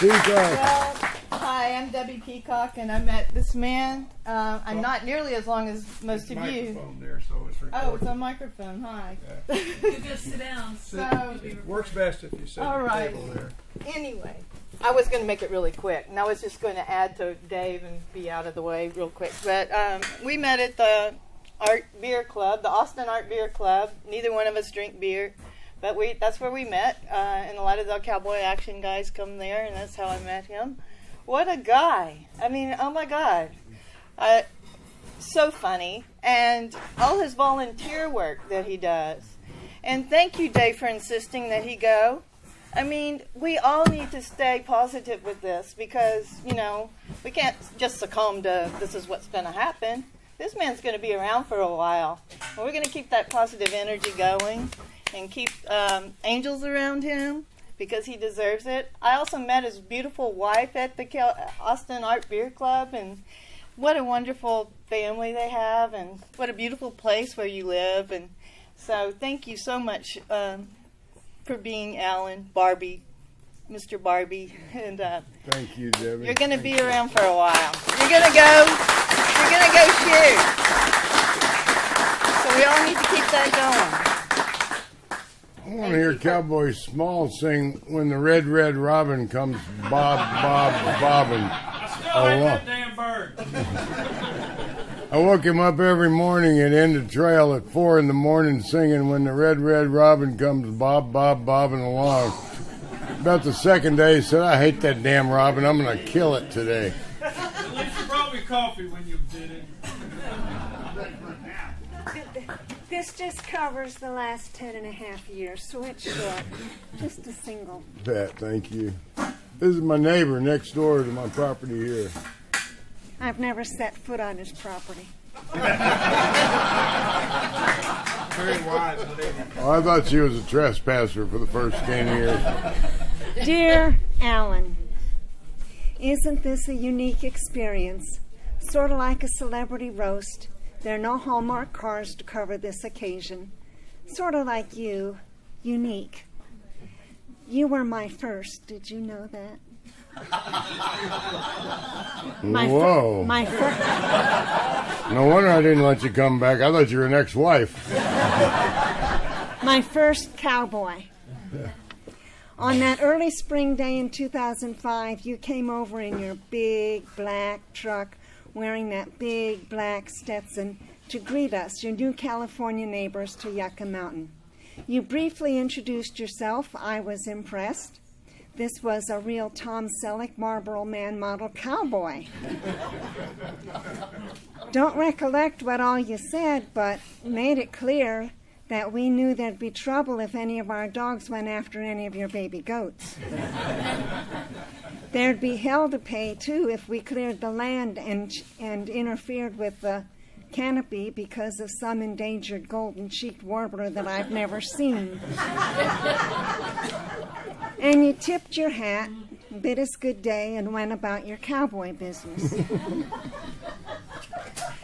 Well, hi, I'm Debbie Peacock, and I met this man. I'm not nearly as long as most of you. There, so it's oh, it's a microphone. Hi. Yeah. You just sit down. So, it works best if you sit at the table there. Anyway, I was going to make it really quick, and I was just going to add to Dave and be out of the way real quick. But we met at the Art Beer Club, the Austin Art Beer Club. Neither one of us drink beer. But that's where we met, and a lot of the cowboy action guys come there, and that's how I met him. What a guy. I mean, oh my God. So funny. And all his volunteer work that he does. And thank you, Dave, for insisting that he go. I mean, we all need to stay positive with this because, you know, we can't just succumb to this is what's going to happen. This man's going to be around for a while. And we're going to keep that positive energy going. And keep angels around him because he deserves it. I also met his beautiful wife at the Austin Art Beer Club, and what a wonderful family they have, and what a beautiful place where you live. And so thank you so much for being Alan, Barbee, Mr. Barbee. And thank you, Debbie. You're going to be around for a while. You're going to go shoot. So we all need to keep that going. I want to hear Cowboy Small sing When the Red Robin Comes bobbing along. That damn bird. I woke him up every morning and end the trail at 4 in.the.morning singing When the Red Robin Comes bobbing along. About the second day, he said, I hate that damn robin. I'm going to kill it today. At least you brought me coffee when you did it. This just covers the last 10.5 years, so it's short. Just a single. Thank you. This is my neighbor next door to my property here. I've never set foot on his property. Very wise. Oh, I thought she was a trespasser for the first 10 years. Dear Alan, isn't this a unique experience? Sort of like a celebrity roast. There are no Hallmark cars to cover this occasion. Sort of like you, unique. You were my first. Did you know that? Whoa. No wonder I didn't let you come back. I thought you were an ex-wife. My first cowboy. On that early spring day in 2005, you came over in your big black truck wearing that big black Stetson to greet us, your new California neighbors, to Yucca Mountain. You briefly introduced yourself. I was impressed. This was a real Tom Selleck Marlboro Man model cowboy. Don't recollect what all you said, but made it clear that we knew there'd be trouble if any of our dogs went after any of your baby goats. There'd be hell to pay, too, if we cleared the land and interfered with the canopy because of some endangered golden-cheeked warbler that I've never seen. And you tipped your hat, bid us good day, and went about your cowboy business.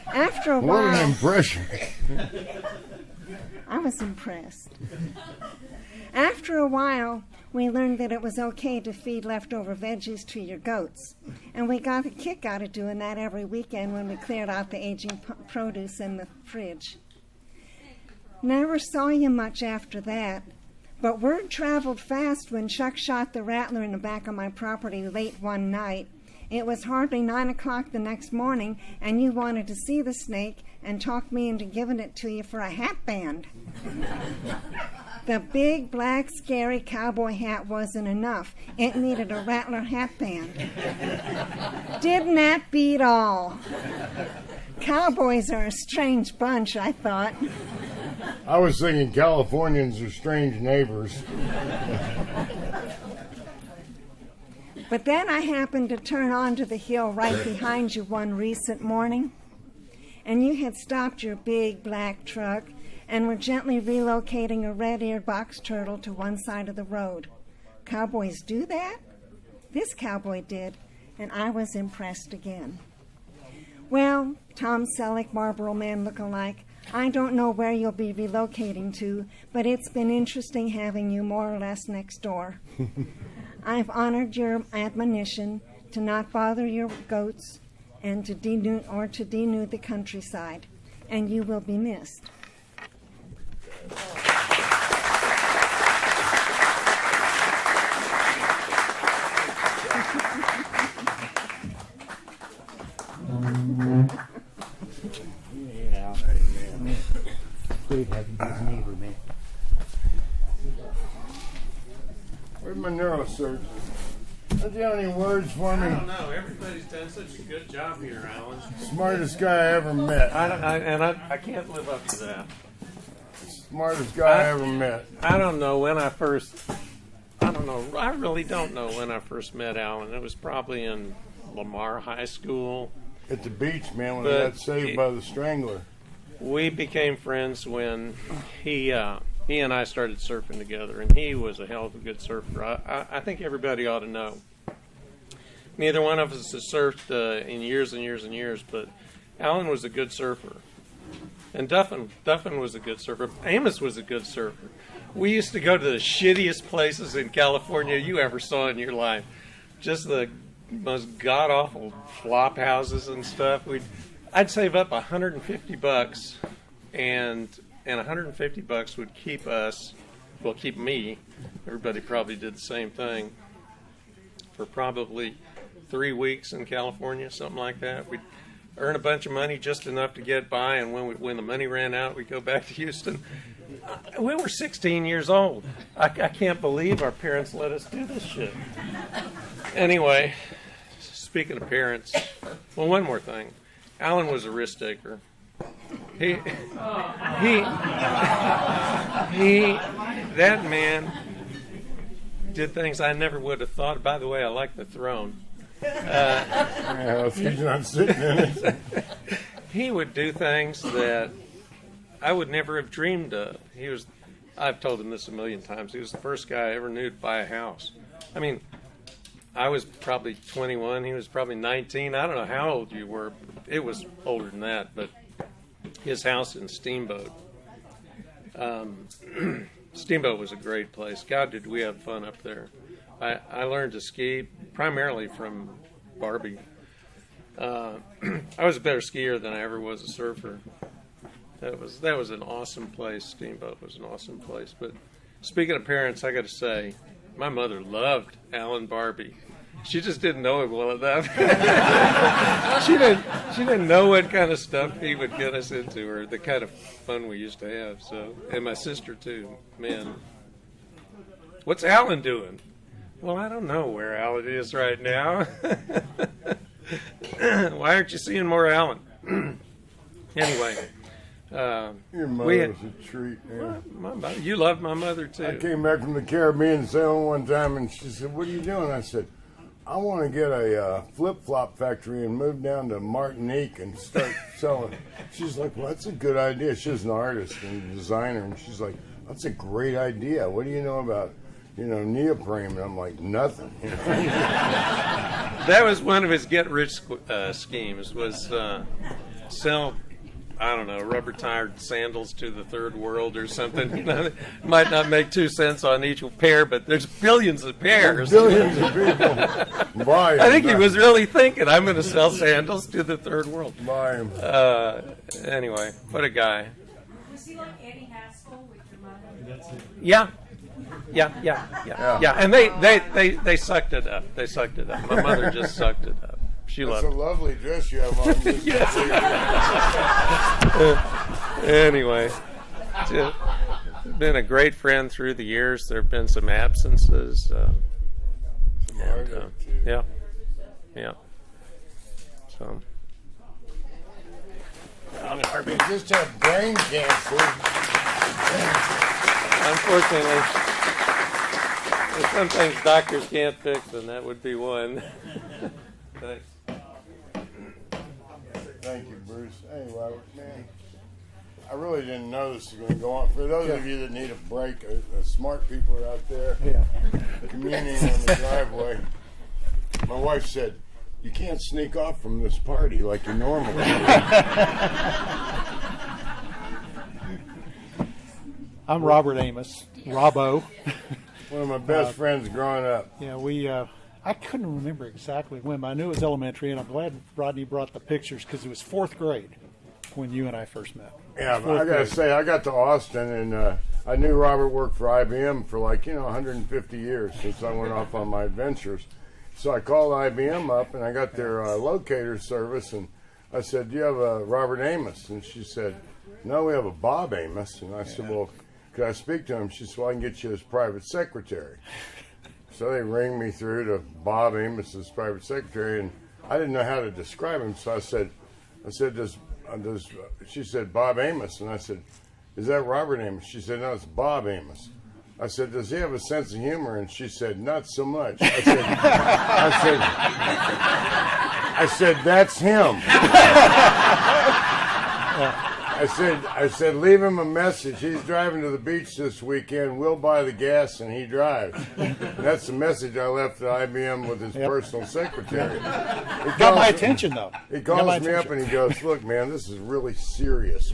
After a while... What an impression. I was impressed. After a while, we learned that it was okay to feed leftover veggies to your goats. And we got a kick out of doing that every weekend when we cleared out the aging produce in the fridge. Never saw you much after that. But word traveled fast when Chuck shot the rattler in the back of my property late one night. It was hardly 9 o'clock the next morning, and you wanted to see the snake and talked me into giving it to you for a hat band. The big, black, scary cowboy hat wasn't enough. It needed a rattler hat band. Didn't that beat all? Cowboys are a strange bunch, I thought. I was thinking Californians are strange neighbors. But then I happened to turn onto the hill right behind you one recent morning, and you had stopped your big black truck and were gently relocating a red-eared box turtle to one side of the road. Cowboys do that? This cowboy did, and I was impressed again. Well, Tom Selleck, Marlboro Man look-alike, I don't know where you'll be relocating to, but it's been interesting having you more or less next door. I've honored your admonition to not bother your goats and to denude the countryside, and you will be missed. Yeah. Great having you as a neighbor, man. Where's my neurosurgeon? Do you have any words for me? I don't know. Everybody's done such a good job here, Alan. Smartest guy I ever met. I can't live up to that. Smartest guy I ever met. I don't know when I really don't know when I first met Alan. It was probably in Lamar High School. At the beach, man, when I But got saved by the strangler. We became friends when he and I started surfing together, and he was a hell of a good surfer. I think everybody ought to know. Neither one of us has surfed in years and years and years, but Alan was a good surfer. And Duffin was a good surfer. Amos was a good surfer. We used to go to the shittiest places in California you ever saw in your life. Just the most god-awful flop houses and stuff. I'd save up $150, and $150 would keep me, everybody probably did the same thing, for probably 3 weeks in California, something like that. We'd earn a bunch of money, just enough to get by, and when the money ran out, we'd go back to Houston. We were 16 years old. I can't believe our parents let us do this shit. Anyway, speaking of parents, well, one more thing. Alan was a risk taker. That man did things I never would have thought. By the way, I like the throne. He's not sitting in it. He would do things that I would never have dreamed of. I've told him this a million times. He was the first guy I ever knew to buy a house. I mean, I was probably 21. He was probably 19. I don't know how old you were. It was older than that, but his house in Steamboat. Steamboat was a great place. God, did we have fun up there. I learned to ski primarily from Barbee. I was a better skier than I ever was a surfer. That was an awesome place. Steamboat was an awesome place. But speaking of parents, I got to say, my mother loved Alan Barbee. She just didn't know him well enough. She didn't know what kind of stuff he would get us into, or the kind of fun we used to have. So, and my sister too. Man, what's Alan doing? Well, I don't know where Alan is right now. Why aren't you seeing more Alan? Anyway. Your mother was a treat, man. You loved my mother too. I came back from the Caribbean sailing one time, and she said, "What are you doing?" I said, "I want to get a flip-flop factory and move down to Martinique and start selling." She's like, "Well, that's a good idea." She's an artist and designer, and she's like, "That's a great idea. What do you know about, neoprene?" And I'm like, "Nothing." That was one of his get-rich schemes, was sell, I don't know, rubber-tired sandals to the third world or something. It might not make 2 cents on each pair, but there's billions of pairs. Billions of people buy them. I think he was really thinking, I'm going to sell sandals to the third world. Buy them. Anyway, what a guy. Was he like Eddie Haskell with your mother? Yeah. And they sucked it up. They sucked it up. My mother just sucked it up. She That's loved a lovely dress you have on. Anyway, been a great friend through the years. There have been some absences. Yeah. So. He just had brain cancer. Unfortunately, there's some things doctors can't fix, and that would be one. Thanks. Thank you, Bruce. Hey, Robert, man. I really didn't know this was going to go on. For those of you that need a break, smart people are out there communing on the driveway. My wife said, "You can't sneak off from this party like you normally do." I'm Robert Amos, Robbo. One of my best friends growing up. Yeah, I couldn't remember exactly when, but I knew it was elementary, and I'm glad Rodney brought the pictures because it was 4th grade when you and I first met. Yeah, but I got to say, I got to Austin, and I knew Robert worked for IBM for 150 years since I went off on my adventures. So I called IBM up, and I got their locator service, and I said, do you have a Robert Amos? And she said, no, we have a Bob Amos. And I said, well, could I speak to him? She said, well, I can get you his private secretary. So they ring me through to Bob Amos's private secretary, and I didn't know how to describe him. So I said, she said, Bob Amos. And I said, is that Robert Amos? She said, no, it's Bob Amos. I said, does he have a sense of humor? And she said, not so much. I said, that's him. I said, leave him a message. He's driving to the beach this weekend. We'll buy the gas and he drives. And that's the message I left at IBM with his personal secretary. Got my attention, though. He calls me up and he goes, look, man, this is really serious.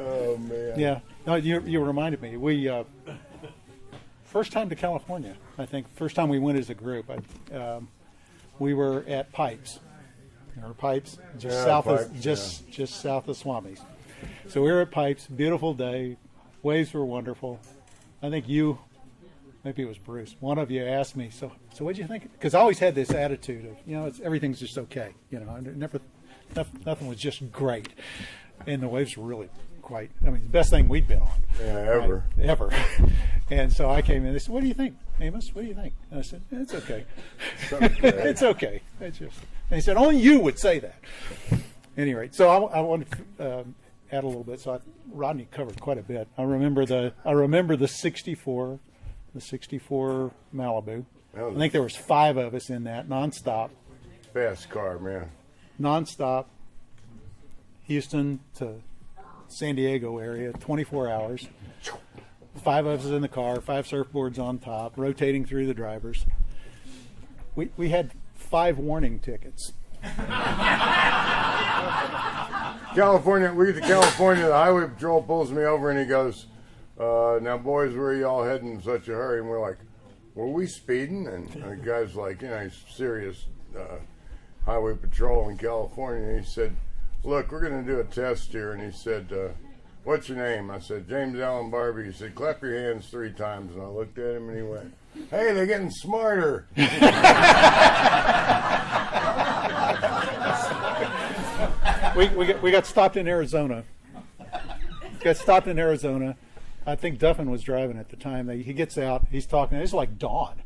Oh, man. Yeah. No, you reminded me. We first time to California, I think. First time we went as a group. We were at Pipes. Pipes, just south of Swami's. So we were at Pipes. Beautiful day. Waves were wonderful. I think maybe it was Bruce. One of you asked me, so what did you think? Because I always had this attitude of, everything's just okay. Nothing was just great. And the waves were really the best thing we'd been on. Yeah, ever. Right? Ever. And so I came in, they said, what do you think, Amos? What do you think? And I said, it's okay. It's okay. And he said, only you would say that. Any rate, so I want to add a little bit. So Rodney covered quite a bit. I remember the 64 Malibu. I think there was 5 of us in that, nonstop. Fast car, man. Nonstop. Houston to San Diego area, 24 hours. 5 of us in the car, 5 surfboards on top, rotating through the drivers. We had 5 warning tickets. California, we get to California, the highway patrol pulls me over and he goes, now boys, where are y'all heading in such a hurry? And we're like, were we speeding? And the guy's like, he's serious highway patrol in California. And he said, look, we're going to do a test here. And he said, what's your name? I said, James Allen Barbee. He said, clap your hands 3 times. And I looked at him and he went, hey, they're getting smarter. We got stopped in Arizona. I think Duffin was driving at the time. He gets out. He's talking. It's like dawn,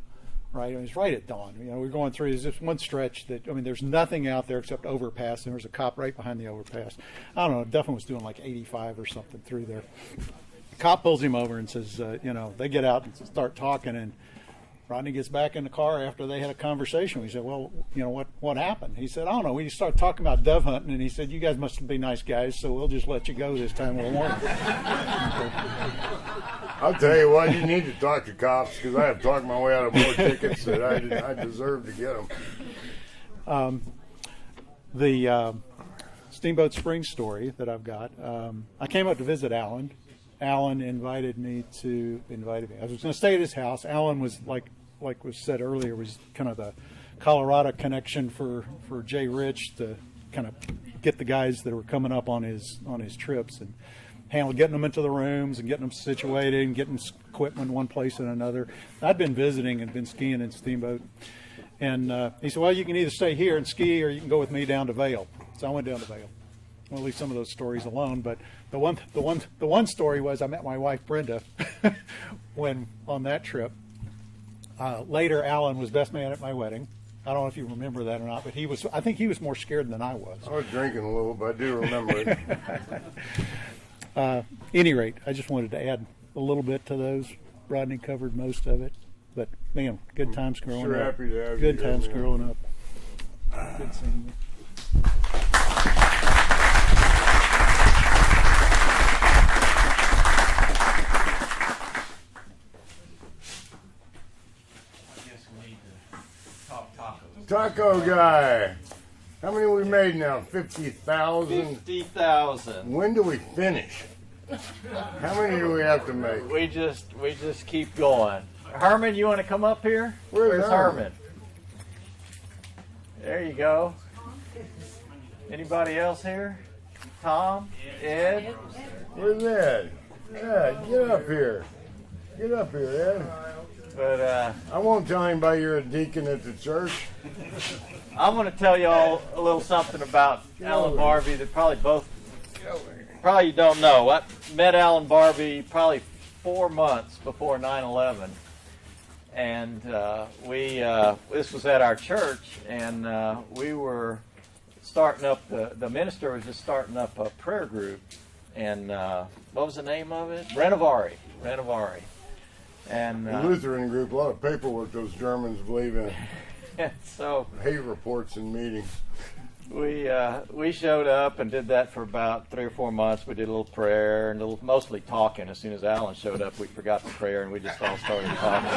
right? It's right at dawn. We're going through. There's this one stretch that there's nothing out there except overpass. And there's a cop right behind the overpass. I don't know. Duffin was doing like 85 or something through there. The cop pulls him over and says, they get out and start talking. And Rodney gets back in the car after they had a conversation. We said, well, what happened? He said, I don't know. We started talking about dove hunting, and he said, you guys must be nice guys, so we'll just let you go this time. We'll warn you. I'll tell you what, you need to talk to cops because I have talked my way out of more tickets that I deserve to get them. The Steamboat Springs story that I've got, I came up to visit Alan. Alan invited me. I was going to stay at his house. Alan was like was said earlier, was kind of the Colorado connection for Jay Rich to kind of get the guys that were coming up on his trips and getting them into the rooms and getting them situated and getting equipment one place and another. I'd been visiting and been skiing in Steamboat, and he said, well, you can either stay here and ski or you can go with me down to Vail. So I went down to Vail. I'll leave some of those stories alone, but the one story was I met my wife Brenda when on that trip. Later, Alan was best man at my wedding. I don't know if you remember that or not, but I think he was more scared than I was. I was drinking a little, but I do remember it. Any rate, I just wanted to add a little bit to those. Rodney covered most of it, but man, good times growing sure up. Happy to have good you times here, growing up. Good seeing you. Taco guy. How many we made now? 50,000? 50,000. When do we finish? How many do we have to make? We just keep going. Herman, you want to come up here? Where's Herman? There you go. Anybody else here? Tom? Ed? Where's Ed? Yeah, get up here. Get up here, Ed. But I won't tell anybody you're a deacon at the church. I'm going to tell you all a little something about Alan Barbee that probably you don't know. I met Alan Barbee probably 4 months before 9/11, and this was at our church, and we were starting up. The minister was just starting up a prayer group, and what was the name of it? Renovari. And Lutheran group, a lot of paperwork those Germans believe in. So hate reports and meetings. We showed up and did that for about 3 or 4 months. We did a little prayer and mostly talking. As soon as Alan showed up, we forgot the prayer and we just all started talking.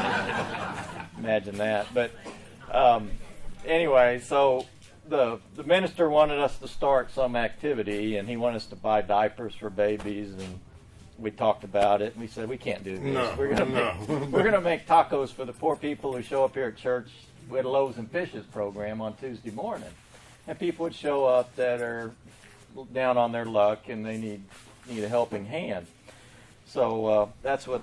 Imagine that. But anyway, so the minister wanted us to start some activity, and he wanted us to buy diapers for babies, and we talked about it, and we said, we can't do this. No, we're gonna make tacos for the poor people who show up here at church. We had a Loaves and Fishes program on Tuesday morning, and people would show up that are down on their luck and they need a helping hand. So that's what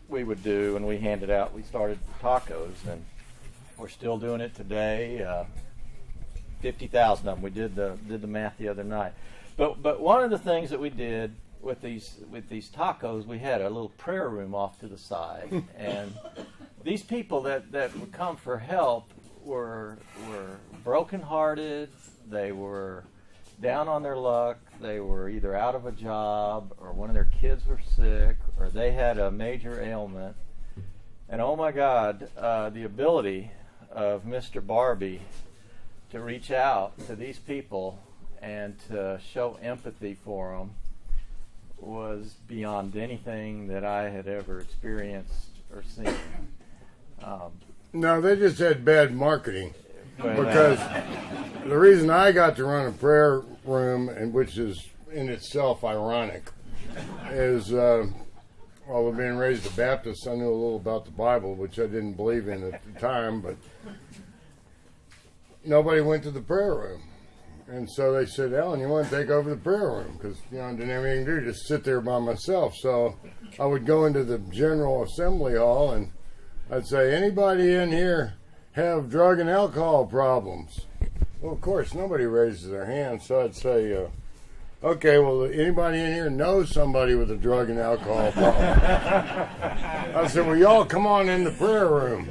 we would do, and we handed out. We started tacos, and we're still doing it today. 50,000 of them. We did the math the other night. But one of the things that we did with these tacos, we had a little prayer room off to the side, and these people that would come for help were brokenhearted. They were down on their luck. They were either out of a job, or one of their kids were sick, or they had a major ailment. And oh my God, the ability of Mr. Barbee to reach out to these people and to show empathy for them was beyond anything that I had ever experienced or seen. No, they just had bad marketing. Because the reason I got to run a prayer room, and which is in itself ironic, is, well, being raised a Baptist, I knew a little about the Bible, which I didn't believe in at the time, but nobody went to the prayer room. And so they said, Alan, you want to take over the prayer room? Because, I didn't have anything to do, just sit there by myself. So I would go into the General Assembly Hall, and I'd say, anybody in here have drug and alcohol problems? Well, of course, nobody raises their hand. So I'd say, okay, well, anybody in here knows somebody with a drug and alcohol problem? I said, well, y'all come on in the prayer room.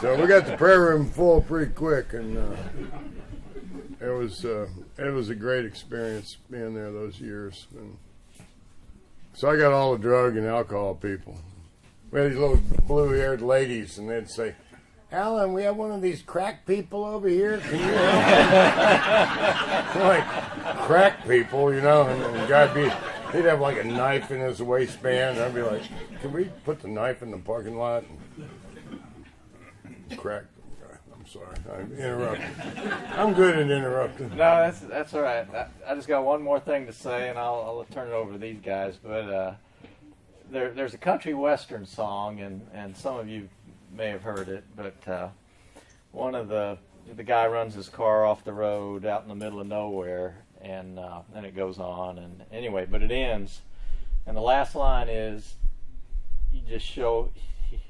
So we got the prayer room full pretty quick, and it was a great experience being there those years. And so I got all the drug and alcohol people. We had these little blue-haired ladies, and they'd say, Alan, we have one of these crack people over here. Can you help? Like, crack people, and the guy he'd have like a knife in his waistband, and I'd be like, can we put the knife in the parking lot? And crack. I'm sorry, I interrupted. I'm good at interrupting. No, that's all right. I just got one more thing to say, and I'll turn it over to these guys. But there's a country western song, and some of you may have heard it. But one of the guy runs his car off the road out in the middle of nowhere, and then it goes on. And anyway, but it ends, and the last line is, he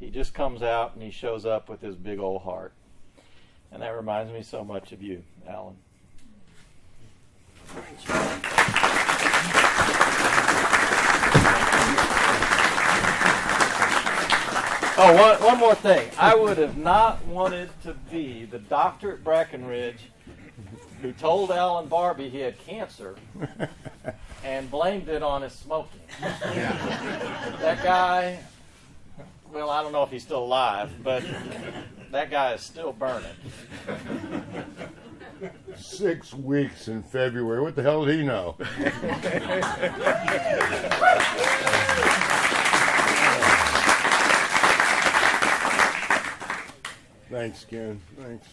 just comes out and he shows up with his big old heart. And that reminds me so much of you, Alan. Oh, one more thing. I would have not wanted to be the doctor at Brackenridge who told Alan Barbee he had cancer and blamed it on his smoking. That guy, well, I don't know if he's still alive, but that guy is still burning. 6 weeks in February. What the hell did he know? Thanks, Ken. Thanks.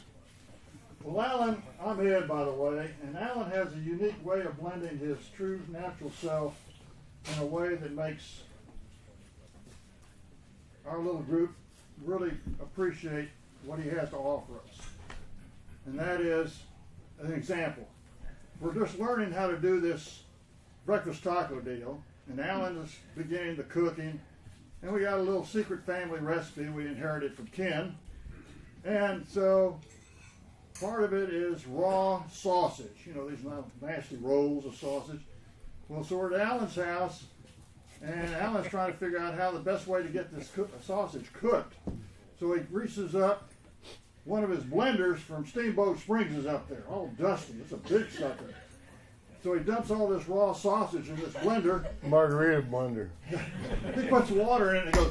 Well, Alan, I'm Ed, by the way, and Alan has a unique way of blending his true natural self in a way that makes our little group really appreciate what he has to offer us. And that is an example. We're just learning how to do this breakfast taco deal, and Alan is beginning the cooking, and we got a little secret family recipe we inherited from Ken. And so part of it is raw sausage, you know, these nasty rolls of sausage. Well, so we're at Alan's house, and Alan's trying to figure out how the best way to get this sausage cooked. So he reaches up, one of his blenders from Steamboat Springs is up there, all dusty. It's a big sucker. So he dumps all this raw sausage in this blender. Margarita blender. He puts water in it and it goes,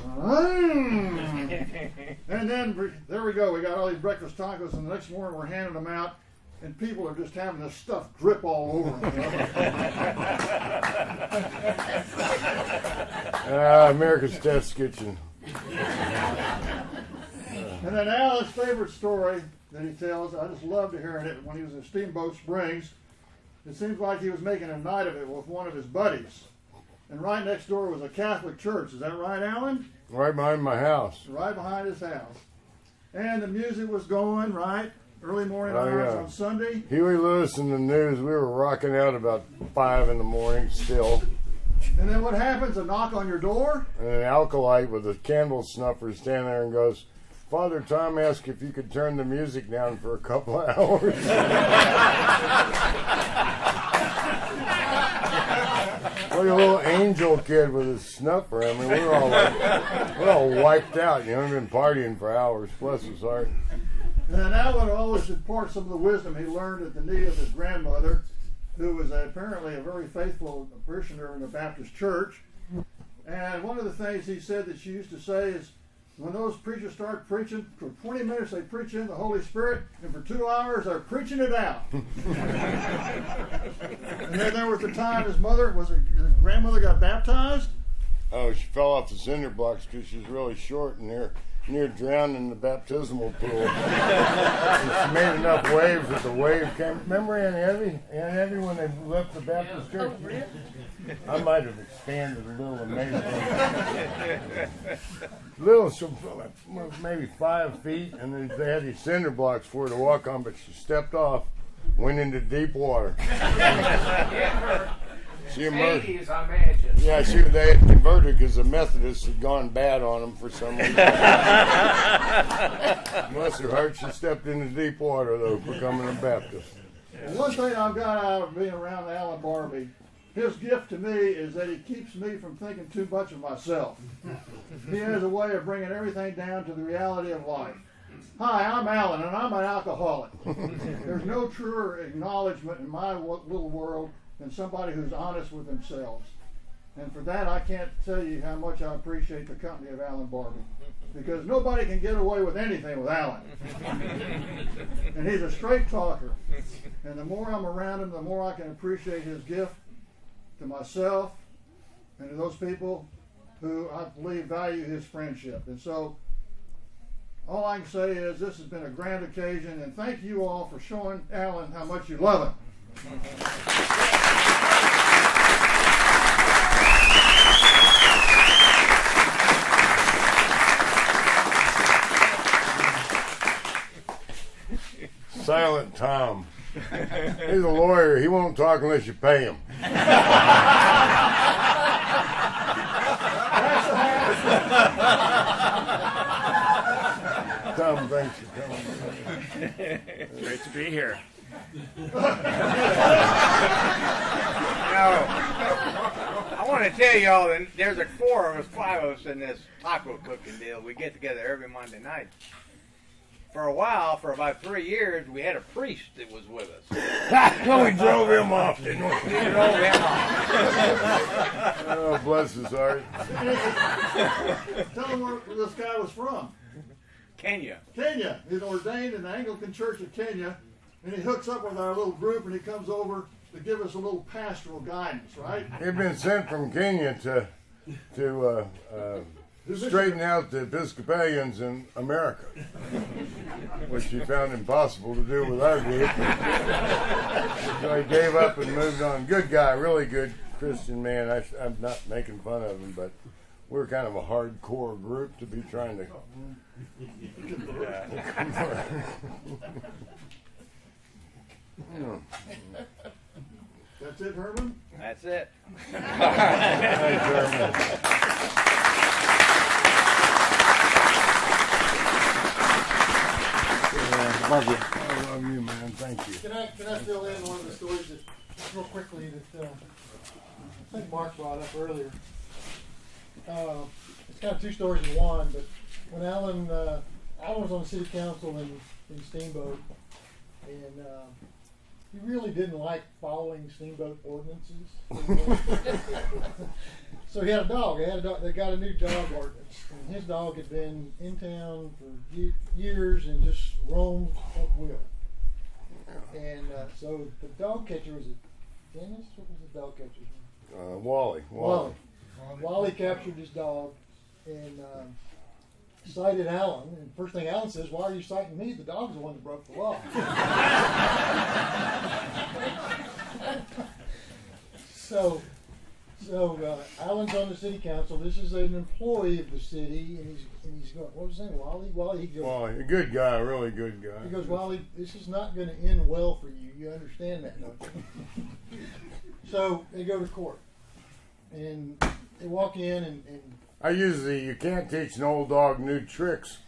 and then there we go. We got all these breakfast tacos, and the next morning we're handing them out, and people are just having this stuff drip all over them. America's Test Kitchen. And then Alan's favorite story that he tells, I just love to hear it, when he was in Steamboat Springs, it seems like he was making a night of it with one of his buddies. And right next door was a Catholic church. Is that right, Alan? Right behind my house. Right behind his house. And the music was going, right? Early morning hours on Sunday. Huey Lewis and the News, we were rocking out about 5 in the morning still. And then what happens? A knock on your door? And an alkalite with a candle snuffer standing there and goes, Father Tom asked if you could turn the music down for a couple of hours. Like a little angel kid with a snuffer. I mean, we're all wiped out. You know, we've been partying for hours. Bless his heart. And then Alan always imparts some of the wisdom he learned at the knee of his grandmother, who was apparently a very faithful parishioner in the Baptist church. And one of the things he said that she used to say is, when those preachers start preaching, for 20 minutes they preach in the Holy Spirit, and for 2 hours they're preaching it out. And then there was the time his grandmother got baptized. Oh, she fell off the cinder blocks because she was really short and near drowning in the baptismal pool. And she made enough waves that the wave came. Remember Aunt Evie when they left the Baptist church? Oh, really? I might have expanded a little and made it maybe 5 feet, and then they had these cinder blocks for her to walk on, but she stepped off, went into deep water. She emerged. 80s, I imagine. Yeah, they had converted because the Methodists had gone bad on them for some reason. Bless her heart, she stepped into deep water, though, becoming a Baptist. One thing I've got out of being around Alan Barbee, his gift to me is that he keeps me from thinking too much of myself. He has a way of bringing everything down to the reality of life. Hi, I'm Alan, and I'm an alcoholic. There's no truer acknowledgement in my little world than somebody who's honest with themselves. And for that, I can't tell you how much I appreciate the company of Alan Barbee, because nobody can get away with anything with Alan. And he's a straight talker. And the more I'm around him, the more I can appreciate his gift to myself and to those people who I believe value his friendship. And so all I can say is this has been a grand occasion, and thank you all for showing Alan how much you love him. Silent Tom. He's a lawyer. He won't talk unless you pay him. Tom, thanks for coming. Great to be here. I want to tell y'all that there's 5 of us in this taco cooking deal. We get together every Monday night. For a while, for about 3 years, we had a priest that was with us. Well, we drove him off, didn't we? We drove him off. Oh, bless his heart. Tell him where this guy was from. Kenya. Kenya. He's ordained in the Anglican Church of Kenya, and he hooks up with our little group, and he comes over to give us a little pastoral guidance, right? He'd been sent from Kenya to straighten out the Episcopalians in America, which he found impossible to do with our group. So he gave up and moved on. Good guy, really good Christian man. I'm not making fun of him, but we're kind of a hardcore group to be trying to. That's it, Herman? That's it. Thanks, Herman. Love you. I love you, man. Thank you. Can I fill in one of the stories that, real quickly, that I think Mark brought up earlier? It's kind of two stories in one, but when Alan was on the city council in Steamboat, and he really didn't like following Steamboat ordinances. So he had a dog. They got a new dog ordinance, and his dog had been in town for years and just roamed at will. And so the dog catcher, was it Dennis? What was the dog catcher's name? Wally. Wally captured his dog and cited Alan. And first thing Alan says, "Why are you citing me? The dog's the one that broke the law." So Alan's on the city council. This is an employee of the city, and he's going. What was his name? Wally. He goes, Wally, a good guy, a really good guy. He goes, "Wally, this is not going to end well for you. You understand that, don't you?" So they go to court, and they walk in, and I use the "you can't teach an old dog new tricks"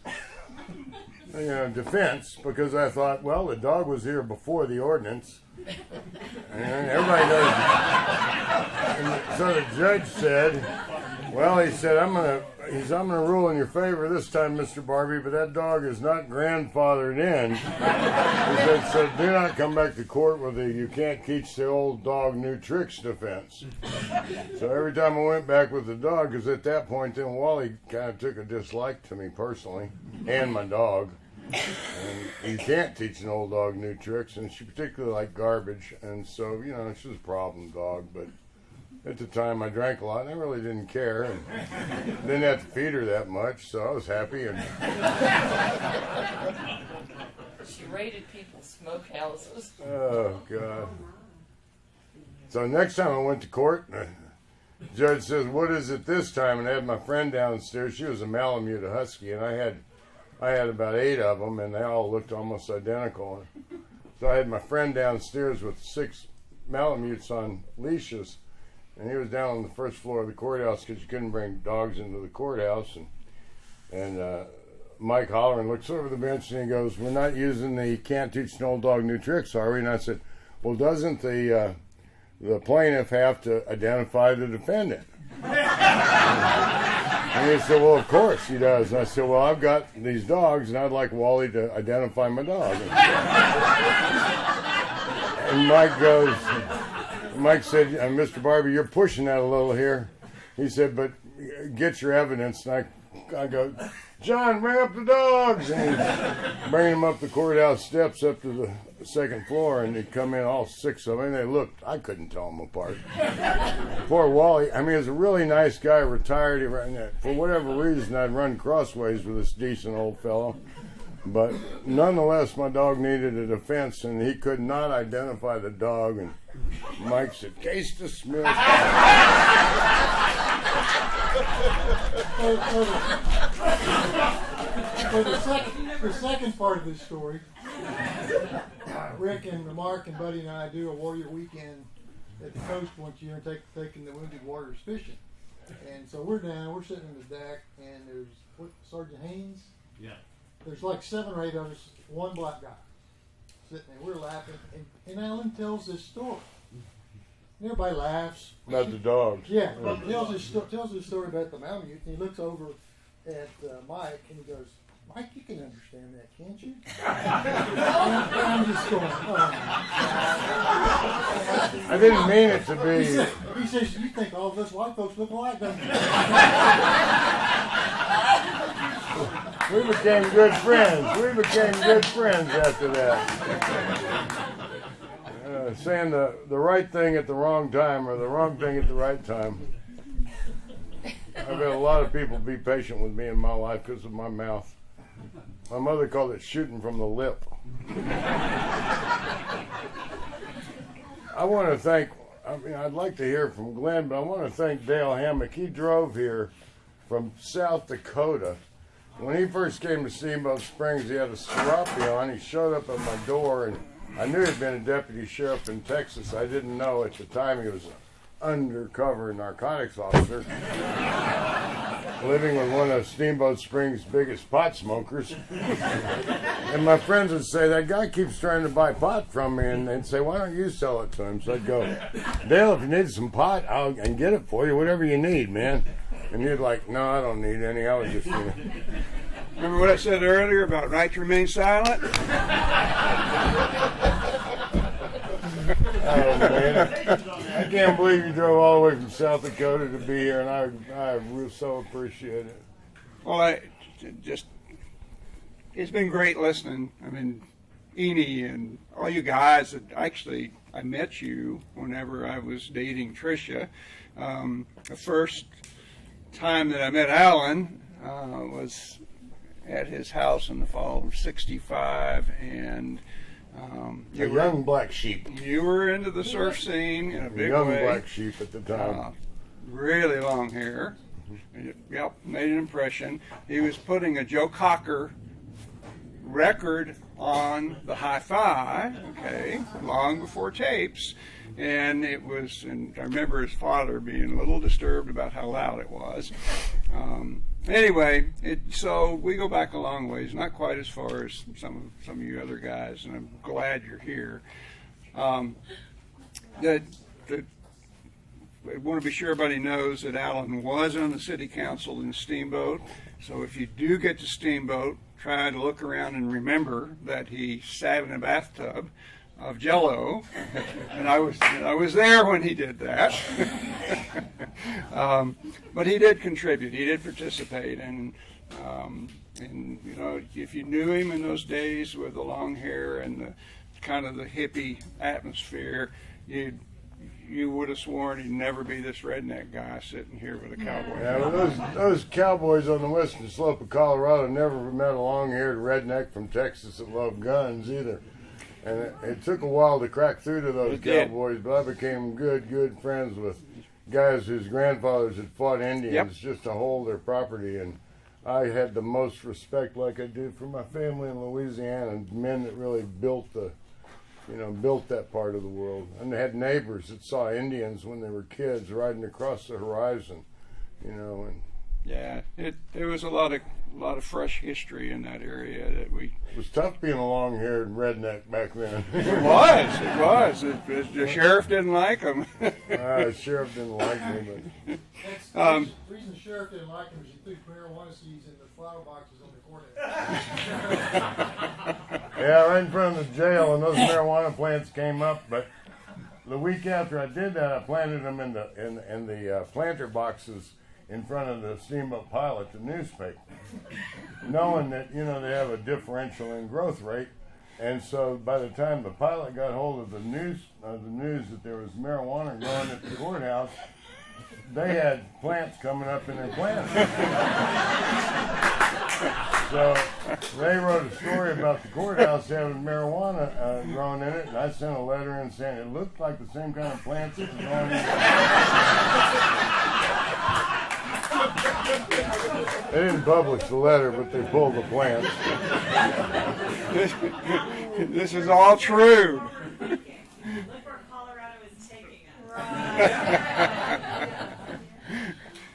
defense, because I thought, well, the dog was here before the ordinance, and everybody knows. And so the judge said, well, he said, I'm gonna rule in your favor this time, Mr. Barbee, but that dog is not grandfathered in. He said, so do not come back to court with a "you can't teach the old dog new tricks" defense. So every time I went back with the dog, because at that point then Wally kind of took a dislike to me personally and my dog. And you can't teach an old dog new tricks, and she particularly liked garbage, and so she was a problem dog. But at the time I drank a lot and I really didn't care, and didn't have to feed her that much, so I was happy. And she raided people's smokehouses. Oh God. So next time I went to court, the judge says, "What is it this time?" And I had my friend downstairs. She was a Malamute, a husky, and I had about 8 of them, and they all looked almost identical. So I had my friend downstairs with 6 Malamutes on leashes, and he was down on the first floor of the courthouse because you couldn't bring dogs into the courthouse. And Mike Holleran looks over the bench and he goes, "We're not using the 'can't teach an old dog new tricks,' are we?" And I said, "Well, doesn't the plaintiff have to identify the defendant?" And he said, "Well, of course he does." And I said, "Well, I've got these dogs, and I'd like Wally to identify my dog." And Mike said, "Mr. Barbee, you're pushing that a little here." He said, "But get your evidence." And I go, "John, bring up the dogs." And he's bringing them up the courthouse steps up to the second floor, and they come in, all 6 of them, and they looked, I couldn't tell them apart. Poor Wally, he was a really nice guy, retired. For whatever reason, I'd run crossways with this decent old fellow. But nonetheless, my dog needed a defense, and he could not identify the dog. And Mike said, "Case dismissed." The second part of this story, Rick and Mark and Buddy and I do a warrior weekend at the coast once a year, and taking the wounded warriors fishing. And so we're sitting in the deck, and there's Sergeant Haynes. Yeah. There's like 7 or 8 of us, one black guy sitting there. We're laughing, and Alan tells this story. And everybody laughs about the dogs. Yeah, but tells this story about the Malamute, and he looks over at Mike and he goes, "Mike, you can understand that, can't you?" I'm just going, I didn't mean it to be. He says, "You think all of us white folks look alike, don't you?" We became good friends after that. Saying the right thing at the wrong time, or the wrong thing at the right time. I've had a lot of people be patient with me in my life because of my mouth. My mother called it shooting from the lip. I want to thank, I'd like to hear from Glenn, but I want to thank Dale Hammock. He drove here from South Dakota. When he first came to Steamboat Springs, he had a serape on. He showed up at my door, and I knew he'd been a deputy sheriff in Texas. I didn't know at the time he was an undercover narcotics officer living with one of Steamboat Springs' biggest pot smokers. And my friends would say, that guy keeps trying to buy pot from me, and they'd say, why don't you sell it to him? So I'd go, Dale, if you need some pot, I'll get it for you, whatever you need, man. And he'd like, no, I don't need any. I was just, Remember what I said earlier about right to remain silent? Oh, man. I can't believe you drove all the way from South Dakota to be here, and I so appreciate it. Well, it's been great listening. I mean, Eni and all you guys, actually, I met you whenever I was dating Tricia. The first time that I met Alan was at his house in the fall of '65, and a young black sheep. You were into the surf scene in a big young way. Black sheep at the time. Really long hair. Yep, made an impression. He was putting a Joe Cocker record on the hi-fi, okay, long before tapes. And it was, and I remember his father being a little disturbed about how loud it was. Anyway, so we go back a long ways, not quite as far as some of you other guys, and I'm glad you're here. I want to be sure everybody knows that Alan was on the city council in Steamboat. So if you do get to Steamboat, try to look around and remember that he sat in a bathtub of Jell-O, and I was there when he did that. But he did contribute. He did participate, and you know, if you knew him in those days with the long hair and the kind of the hippie atmosphere, you would have sworn he'd never be this redneck guy sitting here with a cowboy. Yeah, well, those cowboys on the western slope of Colorado never met a long-haired redneck from Texas that loved guns either. And it took a while to crack through to those cowboys, but I became good friends with guys whose grandfathers had fought Indians just to hold their property. And I had the most respect, like I did for my family in Louisiana, and men that really built that part of the world. And they had neighbors that saw Indians when they were kids riding across the horizon, And yeah, there was a lot of fresh history in that area that we. It was tough being a long-haired redneck back then. It was. The sheriff didn't like him. The sheriff didn't like me, but. The reason the sheriff didn't like him is he threw marijuana seeds in the flower boxes on the courthouse. Yeah, right in front of the jail, and those marijuana plants came up. But the week after I did that, I planted them in the planter boxes in front of the Steamboat Pilot, the newspaper, knowing that, they have a differential in growth rate. And so by the time the Pilot got hold of the news that there was marijuana growing at the courthouse, they had plants coming up in their plants. So they wrote a story about the courthouse having marijuana growing in it, and I sent a letter in saying it looked like the same kind of plants that was growing in. They didn't publish the letter, but they pulled the plants. This is all true. Look where Colorado is taking us.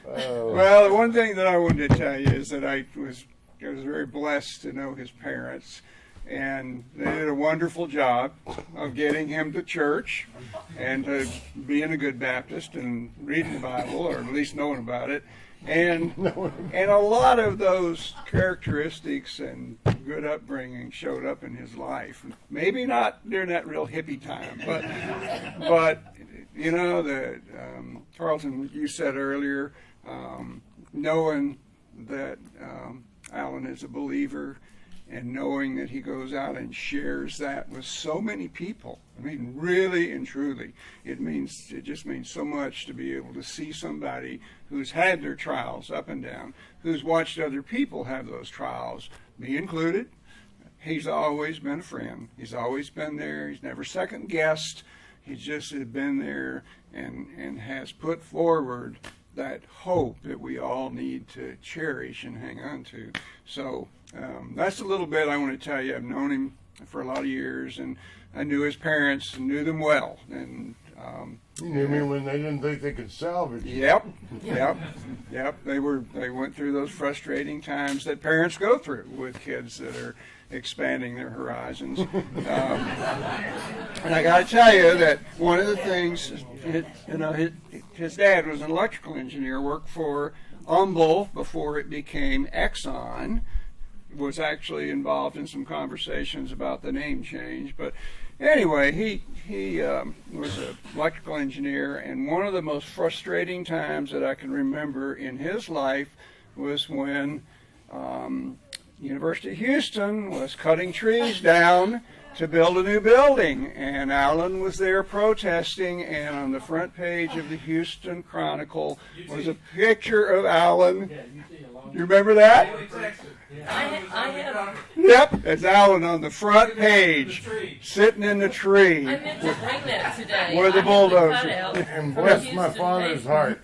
Well, the one thing that I wanted to tell you is that I was very blessed to know his parents, and they did a wonderful job of getting him to church and to being a good Baptist and reading the Bible, or at least knowing about it. And a lot of those characteristics and good upbringing showed up in his life. Maybe not during that real hippie time, but Carlton, you said earlier, knowing that Alan is a believer and knowing that he goes out and shares that with so many people. I mean, really and truly, it just means so much to be able to see somebody who's had their trials up and down, who's watched other people have those trials, me included. He's always been a friend. He's always been there. He's never second guessed. He's just been there and has put forward that hope that we all need to cherish and hang on to. So that's a little bit I want to tell you. I've known him for a lot of years, and I knew his parents and knew them well. And you knew me when they didn't think they could salvage you. Yep. They went through those frustrating times that parents go through with kids that are expanding their horizons. And I got to tell you that one of the things, his dad was an electrical engineer, worked for Humble before it became Exxon, was actually involved in some conversations about the name change. But anyway, he was an electrical engineer, and one of the most frustrating times that I can remember in his life was when University of Houston was cutting trees down to build a new building, and Alan was there protesting, and on the front page of the Houston Chronicle was a picture of Alan. You remember that? I have. Yep, it's Alan on the front page, sitting in the tree. I meant to bring that today. With the bulldozer. And bless my father's heart.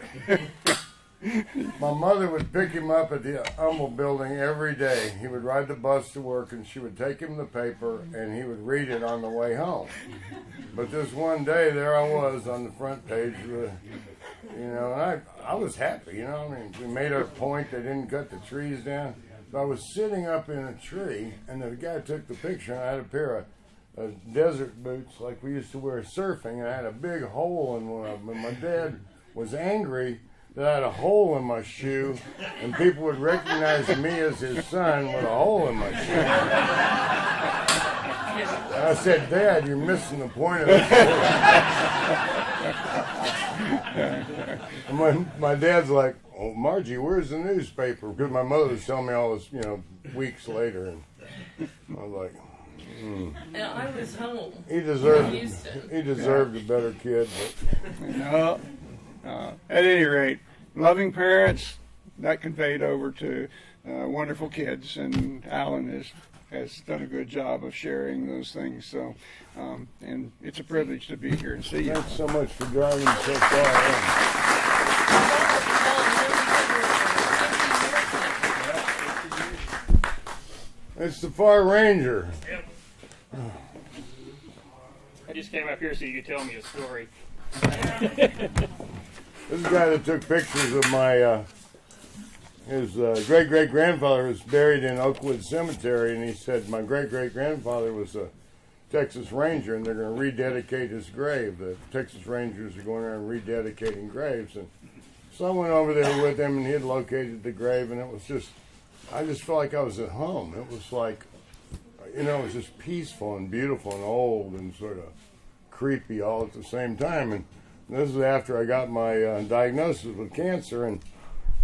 My mother would pick him up at the Humble building every day. He would ride the bus to work, and she would take him the paper, and he would read it on the way home. But this one day, there I was on the front page, and I was happy, I mean, we made our point. They didn't cut the trees down. But I was sitting up in a tree, and the guy took the picture, and I had a pair of desert boots like we used to wear surfing, and I had a big hole in one of them. And my dad was angry that I had a hole in my shoe, and people would recognize me as his son with a hole in my shoe. And I said, Dad, you're missing the point of it. And my dad's like, oh, Margie, where's the newspaper? Because my mother was telling me all this, weeks later. And I was like, And I was home. He deserved a better kid. But. No. At any rate, loving parents, that conveyed over to wonderful kids, and Alan has done a good job of sharing those things. So, and it's a privilege to be here and see you. Thanks so much for driving so far. It's the Far Ranger. Yep. I just came up here so you could tell me a story. This guy that took pictures of his great-great-grandfather was buried in Oakwood Cemetery, and he said, my great-great-grandfather was a Texas Ranger, and they're going to rededicate his grave. The Texas Rangers are going around rededicating graves. And so I went over there with him, and he had located the grave, and I just felt like I was at home. It was like, it was just peaceful and beautiful and old and sort of creepy all at the same time. And this is after I got my diagnosis with cancer, and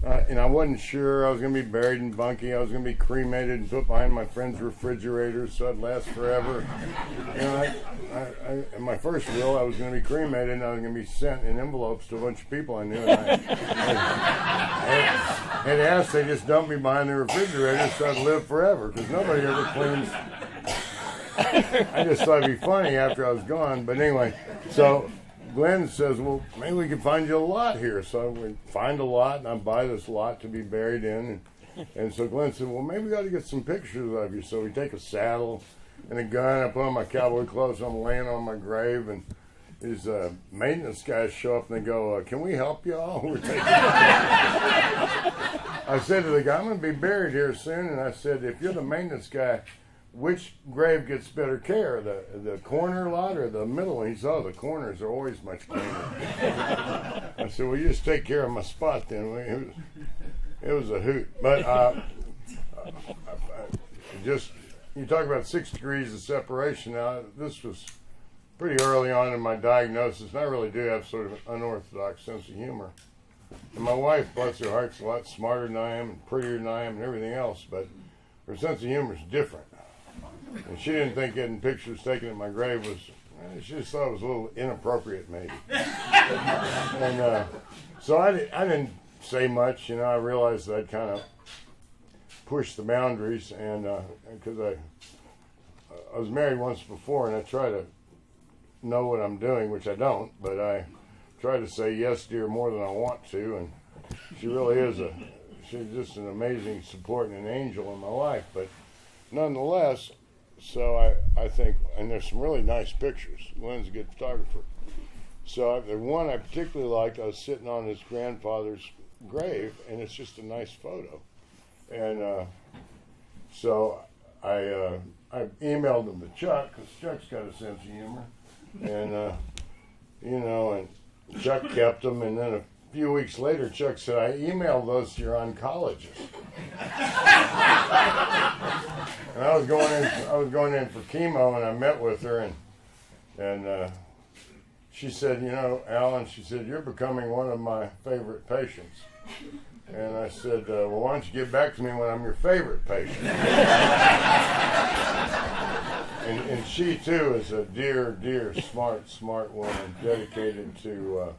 I wasn't sure. I was going to be buried in Bunkie. I was going to be cremated and put behind my friend's refrigerator so I'd last forever. In my first will, I was going to be cremated, and I was going to be sent in envelopes to a bunch of people I knew. And I had asked they just dump me behind the refrigerator so I'd live forever, because nobody ever cleans. I just thought it'd be funny after I was gone. But anyway, so Glenn says, well, maybe we can find you a lot here. So we find a lot, and I buy this lot to be buried in. And so Glenn said, well, maybe we got to get some pictures of you. So we take a saddle and a gun. I put on my cowboy clothes. I'm laying on my grave, and these maintenance guys show up, and they go, can we help you all? We're taking I said to the guy, I'm going to be buried here soon. And I said, if you're the maintenance guy, which grave gets better care, the corner lot or the middle? And he said, oh, the corners are always much cleaner. I said, well, you just take care of my spot then. It was a hoot. But you talk about 6 degrees of separation. Now, this was pretty early on in my diagnosis, and I really do have sort of an unorthodox sense of humor. And my wife, bless her heart, is a lot smarter than I am and prettier than I am and everything else, but her sense of humor is different. And she didn't think getting pictures taken at my grave was, she just thought it was a little inappropriate maybe. And so I didn't say much, you know. I realized that I'd kind of pushed the boundaries, and because I was married once before, and I try to know what I'm doing, which I don't, but I try to say yes, dear, more than I want to, and she really is she's just an amazing support and an angel in my life, but nonetheless, so I think, and there's some really nice pictures. Lynn's a good photographer. So the one I particularly liked, I was sitting on his grandfather's grave, and it's just a nice photo. And so I emailed him to Chuck, because Chuck's got a sense of humor. And, you know, and Chuck kept them, and then a few weeks later, Chuck said, I emailed those to your oncologist. And I was going in for chemo, and I met with her, and she said, you know, Alan, she said, you're becoming one of my favorite patients. And I said, well, why don't you get back to me when I'm your favorite patient? And she, too, is a dear, dear, smart woman, dedicated to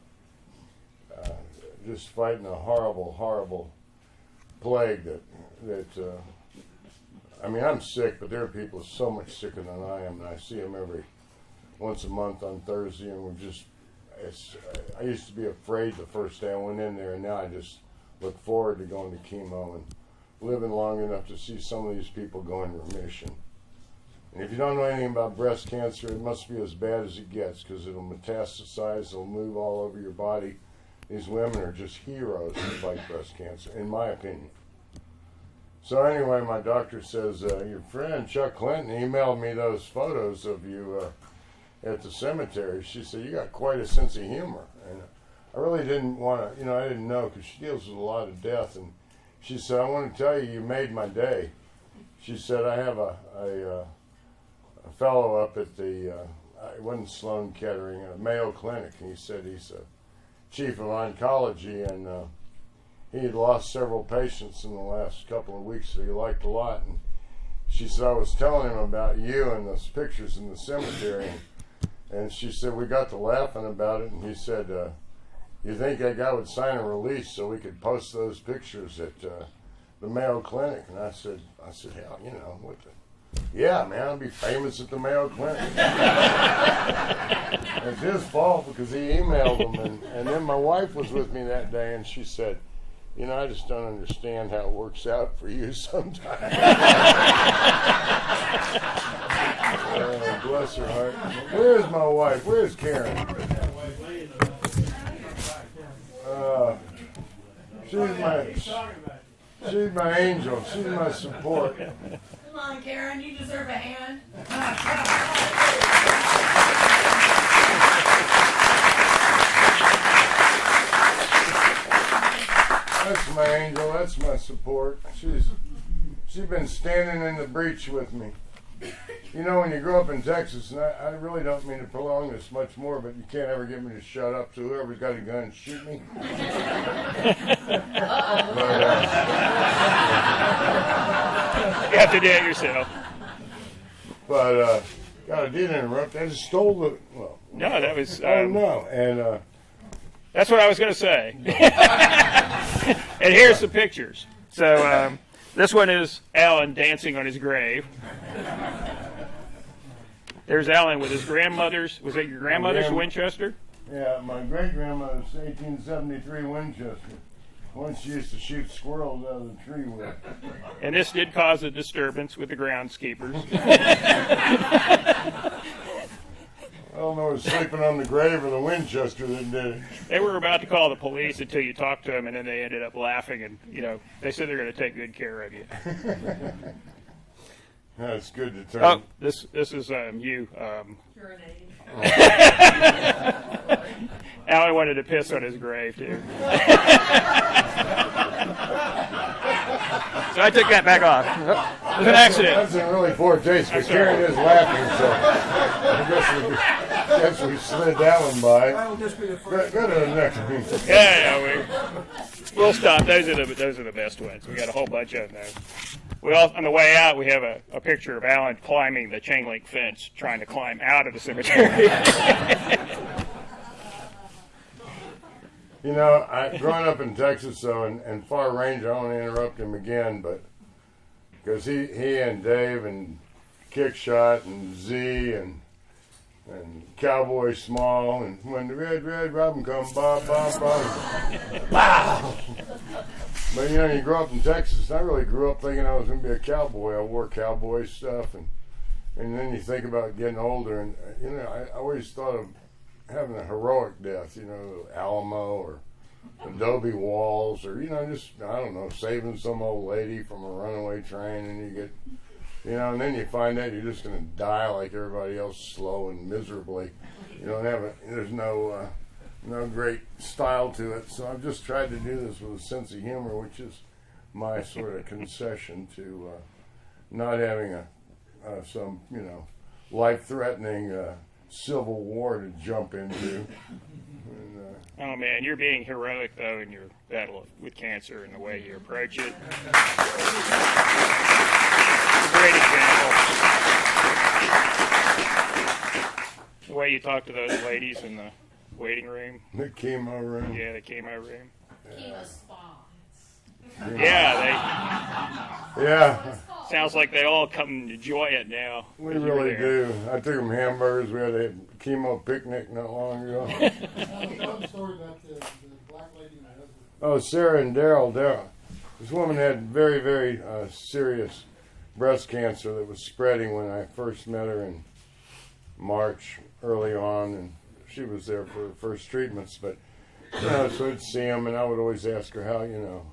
just fighting a horrible, horrible plague that I mean, I'm sick, but there are people so much sicker than I am, and I see them once a month on Thursday, and I used to be afraid the first day I went in there, and now I just look forward to going to chemo and living long enough to see some of these people go in remission. And if you don't know anything about breast cancer, it must be as bad as it gets, because it'll metastasize, it'll move all over your body. These women are just heroes to fight breast cancer, in my opinion. So anyway, my doctor says, your friend Chuck Clinton emailed me those photos of you at the cemetery. She said, you got quite a sense of humor. And I really didn't want to, you know, I didn't know, because she deals with a lot of death. And she said, I want to tell you, you made my day. She said, I have a fellow up at the, it wasn't Sloan Kettering, Mayo Clinic, and he said he's a chief of oncology, and he had lost several patients in the last couple of weeks that he liked a lot. And she said, I was telling him about you and those pictures in the cemetery, and she said, we got to laughing about it, and he said, you think that guy would sign a release so we could post those pictures at the Mayo Clinic? And I said, hell, you know, what the, yeah, man, I'll be famous at the Mayo Clinic. It's his fault, because he emailed them, and then my wife was with me that day, and she said, you know, I just don't understand how it works out for you sometimes. Bless her heart. Where's my wife? Where's Karen? She's my angel. She's my support. Come on, Karen, you deserve a hand. That's my angel. That's my support. She's been standing in the breach with me. You know, when you grow up in Texas, and I really don't mean to prolong this much more, but you can't ever get me to shut up, so whoever's got a gun, shoot me. You have to do it yourself. But, God, I did interrupt. I just stole the, well. No, that was... oh, no. And, that's what I was going to say. And here's the pictures. So, this one is Alan dancing on his grave. There's Alan with his grandmother's, was it your grandmother's Winchester? Yeah, my great-grandmother's 1873 Winchester. One she used to shoot squirrels out of the tree with. And this did cause a disturbance with the groundskeepers. I don't know if it was sleeping on the grave or the Winchester that did it. They were about to call the police until you talked to them, and then they ended up laughing, and, you know, they said they're going to take good care of you. That's good to tell. Oh, this is you. Alan wanted to piss on his grave, too. So I took that back off. It was an accident. That's in really poor taste, but Karen is laughing, so I guess we slid that one by. That'll just be the Go first. to the next one. Yeah, we'll stop. Those are the best ones. We got a whole bunch of them, though. Well, on the way out, we have a picture of Alan climbing the chain link fence, trying to climb out of the cemetery. You know, growing up in Texas, though, and far range, I don't want to interrupt him again, but because he and Dave and Kickshot and Z and Cowboy Small and when the red robin comes, bob, bob, bob, wow. But you know, you grow up in Texas. I really grew up thinking I was going to be a cowboy. I wore cowboy stuff, and then you think about getting older, and you know, I always thought of having a heroic death. You know, Alamo or adobe walls, or you know, just I don't know, saving some old lady from a runaway train, and you get, you know, and then you find out you're just going to die like everybody else, slow and miserably. You don't have there's no great style to it. So I've just tried to do this with a sense of humor, which is my sort of concession to not having some, you know, life-threatening civil war to jump into. And, oh man, you're being heroic though in your battle with cancer and the way you approach it. Great example. The way you talk to those ladies in the waiting room. The chemo room. Yeah, the chemo room. Chemo spa. Yeah. Sounds like they all come to enjoy it now. We really do. I took them hamburgers. We had a chemo picnic not long ago. Tell the story about the black lady and her husband. Oh, Sarah and Daryl. This woman had very, very serious breast cancer that was spreading when I first met her in March early on, and she was there for the first treatments. But you know, so I'd see them, and I would always ask her how, you know,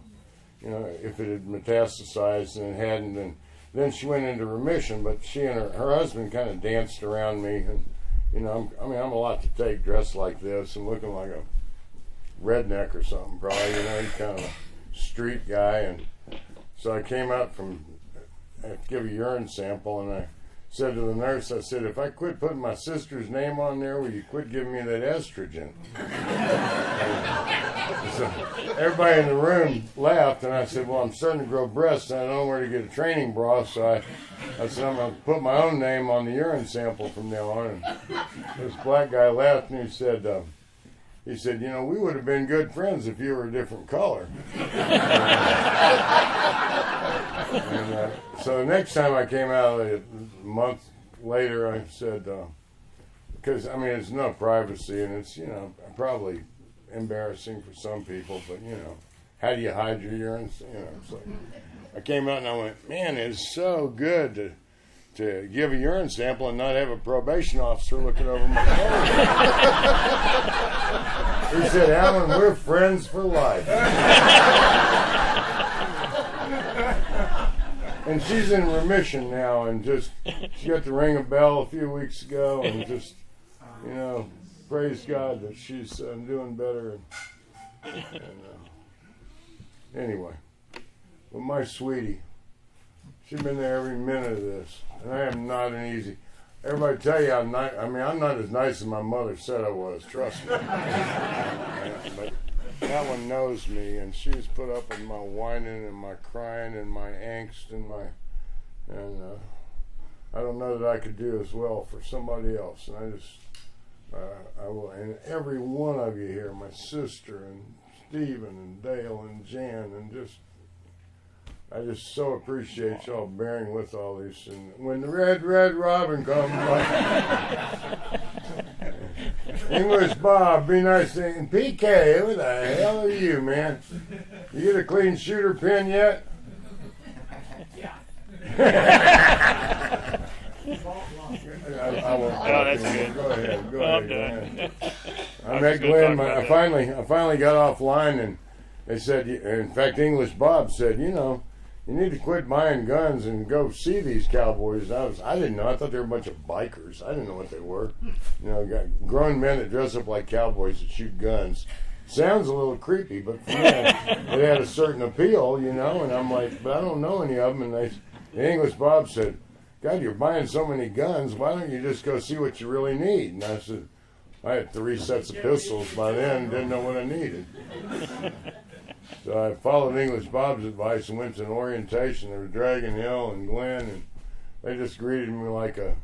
if it had metastasized, and it hadn't. And then she went into remission, but she and her husband kind of danced around me, and you know, I'm a lot to take dressed like this and looking like a redneck or something, probably. You know, he's kind of a street guy, and so I came out from to give a urine sample, and I said to the nurse, I said, if I quit putting my sister's name on there, will you quit giving me that estrogen? So everybody in the room laughed, and I said, well, I'm starting to grow breasts, and I don't know where to get a training bra, so I said, I'm going to put my own name on the urine sample from now on. And this black guy laughed, and he said, you know, we would have been good friends if you were a different color. And so the next time I came out, a month later, I said, because, I mean, it's no privacy, and it's, you know, probably embarrassing for some people, but, you know, how do you hide your urine? You know, so I came out and I went, man, it's so good to give a urine sample and not have a probation officer looking over my shoulder. He said, Alan, we're friends for life. And she's in remission now, and just she got to ring a bell a few weeks ago, and just, you know, praise God that she's doing better. And anyway, but my sweetie, she's been there every minute of this, and I am not an easy. Everybody tell you I'm not. I mean, I'm not as nice as my mother said I was. Trust me. But that one knows me, and she's put up with my whining and my crying and my angst and I don't know that I could do as well for somebody else. And I just, I will. And every one of you here, my sister and Stephen and Dale and Jan, and I just so appreciate y'all bearing with all this. And when the red robin comes, English Bob, be nice to, and PK, who the hell are you, man? You get a clean shooter pin yet? Yeah. I won't. Oh, that's good. Go ahead. Go ahead. I was met gonna Glenn. talk about I finally got offline, and they said, in fact, English Bob said, you know, you need to quit buying guns and go see these cowboys. I didn't know. I thought they were a bunch of bikers. I didn't know what they were. You know, got grown men that dress up like cowboys that shoot guns. Sounds a little creepy, but for me, it had a certain appeal, you know. And I'm like, but I don't know any of them. And the English Bob said, God, you're buying so many guns. Why don't you just go see what you really need? And I said, I had 3 sets of pistols by then. Didn't know what I needed. So I followed English Bob's advice and went to an orientation. There was Dragon Hill and Glenn, and they just greeted me like a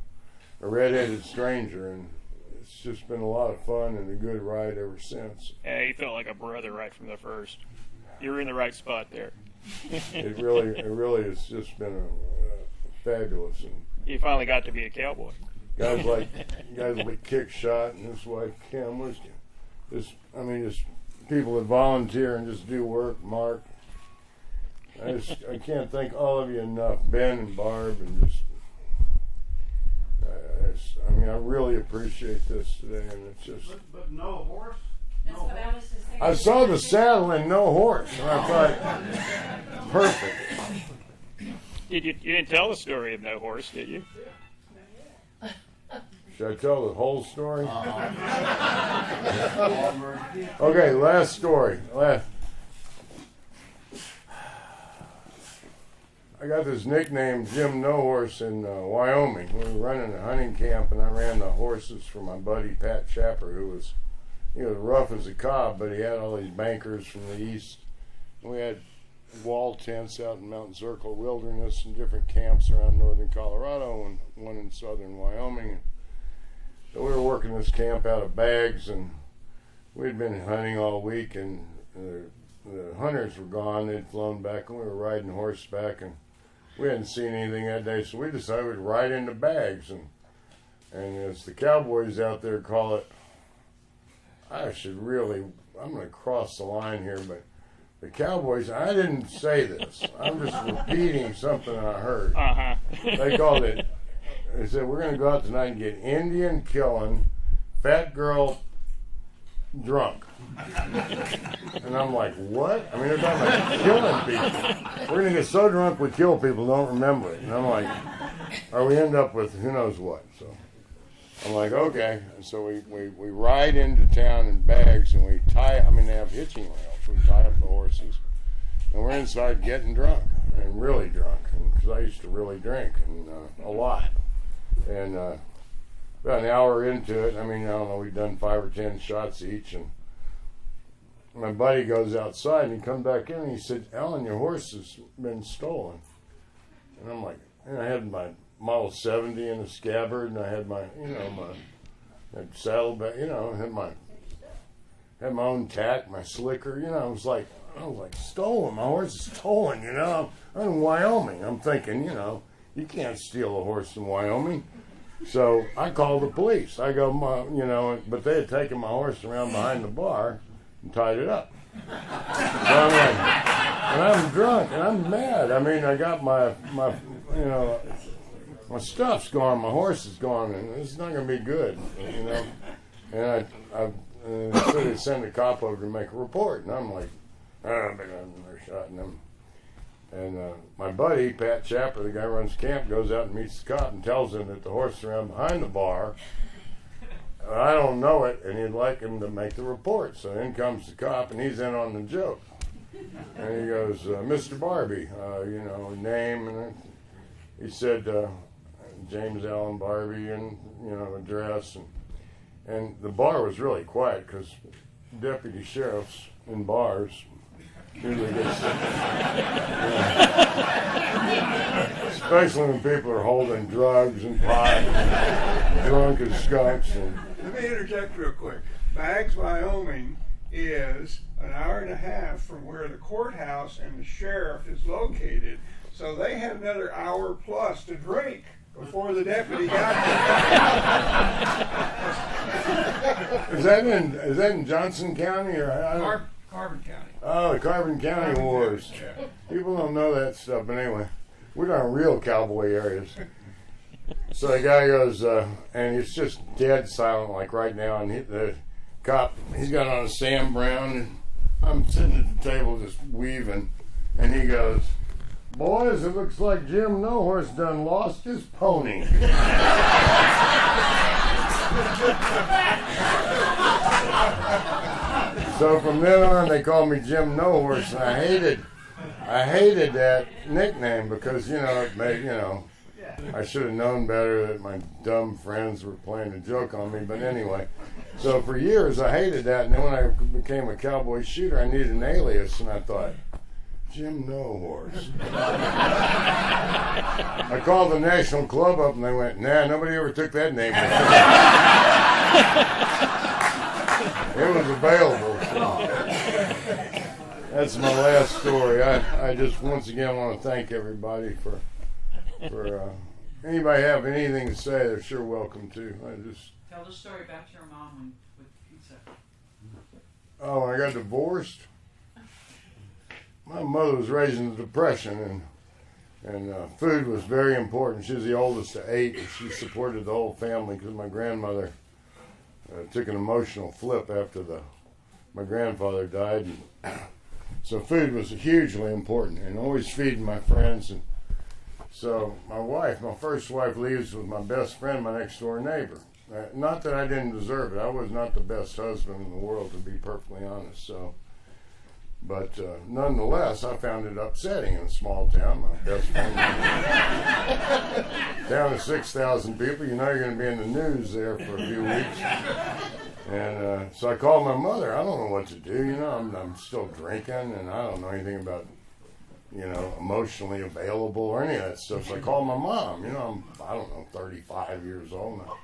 redheaded stranger, and it's just been a lot of fun and a good ride ever since. Yeah, you felt like a brother right from the first. You were in the right spot there. It really has just been fabulous. And you finally got to be a cowboy. Guys like Kick Shot and his wife Kim was just people that volunteer and just do work. Mark, I can't thank all of you enough. Ben and Barb, and I really appreciate this today, and it's just. But no horse. That's what I was just saying. I saw the saddle and no horse, and I thought, perfect. You didn't tell the story of no horse, did you? Should I tell the whole story? Okay, last story. I got this nickname, Jim No Horse, in Wyoming. We were running a hunting camp, and I ran the horses for my buddy Pat Chapper, who was rough as a cob, but he had all these bankers from the east. And we had wall tents out in Mountain Circle Wilderness and different camps around northern Colorado and one in southern Wyoming. So we were working this camp out of bags, and we'd been hunting all week, and the hunters were gone. They'd flown back, and we were riding horseback, and we hadn't seen anything that day, so we decided we'd ride into bags. And as the cowboys out there call it, I'm going to cross the line here, but the cowboys, I didn't say this. I'm just repeating something I heard. Uh-huh. They called it, they said, we're going to go out tonight and get Indian killing, fat girl drunk. And I'm like, what? I mean, they're talking about killing people. We're going to get so drunk we kill people, don't remember it. And I'm like, or we end up with who knows what. So I'm like, okay. And so we ride into town in bags, and they have hitching rails. We tie up the horses. And we're inside getting drunk, and really drunk, because I used to really drink, and a lot. And about an hour into it, I don't know, we'd done 5 or 10 shots each, and my buddy goes outside, and he comes back in, and he said, Alan, your horse has been stolen. And I'm like, and I had my Model 70 in a scabbard, and I had my saddlebag, had my own tack, my slicker, I was like, stolen, my horse is stolen, I'm in Wyoming. I'm thinking, you can't steal a horse in Wyoming. So I called the police. I go, but they had taken my horse around behind the bar and tied it up. So I'm like, and I'm drunk and I'm mad. I got my stuff's gone, my horse is gone, and it's not going to be good, And so they send a cop over to make a report, and I'm like, I've been another shot in them. And my buddy, Pat Chapper, the guy who runs camp, goes out and meets the cop and tells him that the horse is around behind the bar. I don't know it, and he'd like him to make the report. So in comes the cop, and he's in on the joke. And he goes, Mr. Barbee, name, and he said, James Allen Barbee, and, address. And the bar was really quiet, because deputy sheriffs in bars usually get sick. Especially when people are holding drugs and pot, and drunk as skunks. Let me interject real quick. Baggs, Wyoming is an hour and a half from where the courthouse and the sheriff is located, so they had another hour plus to drink before the deputy got there. Is that in Johnson County or Carbon County? Oh, the Carbon County Wars. Yeah. People don't know that stuff, but anyway, we're in real cowboy areas. So the guy goes, and it's just dead silent, like right now. And the cop, he's got on a Sam Brown, and I'm sitting at the table just weaving, and he goes, "Boys, it looks like Jim No Horse done lost his pony." So from then on, they called me Jim No Horse, and I hated that nickname because it made I should have known better that my dumb friends were playing a joke on me. But anyway, so for years I hated that. And then when I became a cowboy shooter, I needed an alias, and I thought, Jim No Horse. I called the National Club up, and they went, nah, nobody ever took that name. It was available. So. That's my last story. I just once again want to thank everybody for anybody have anything to say, they're sure welcome to. Tell the story about your mom with pizza. Oh, when I got divorced, my mother was raised in the Depression, and food was very important. She was the oldest of 8, and she supported the whole family because my grandmother took an emotional flip after my grandfather died. And so food was hugely important, and always feeding my friends. And so my first wife leaves with my best friend, my next door neighbor. Not that I didn't deserve it. I was not the best husband in the world, to be perfectly honest. But nonetheless, I found it upsetting in a small town. My best friend, town of 6,000 people. You know you're going to be in the news there for a few weeks. And so I called my mother. I don't know what to do. You know, I'm still drinking, and I don't know anything about, emotionally available or any of that stuff. So I called my mom. You know, I don't know, 35 years old now.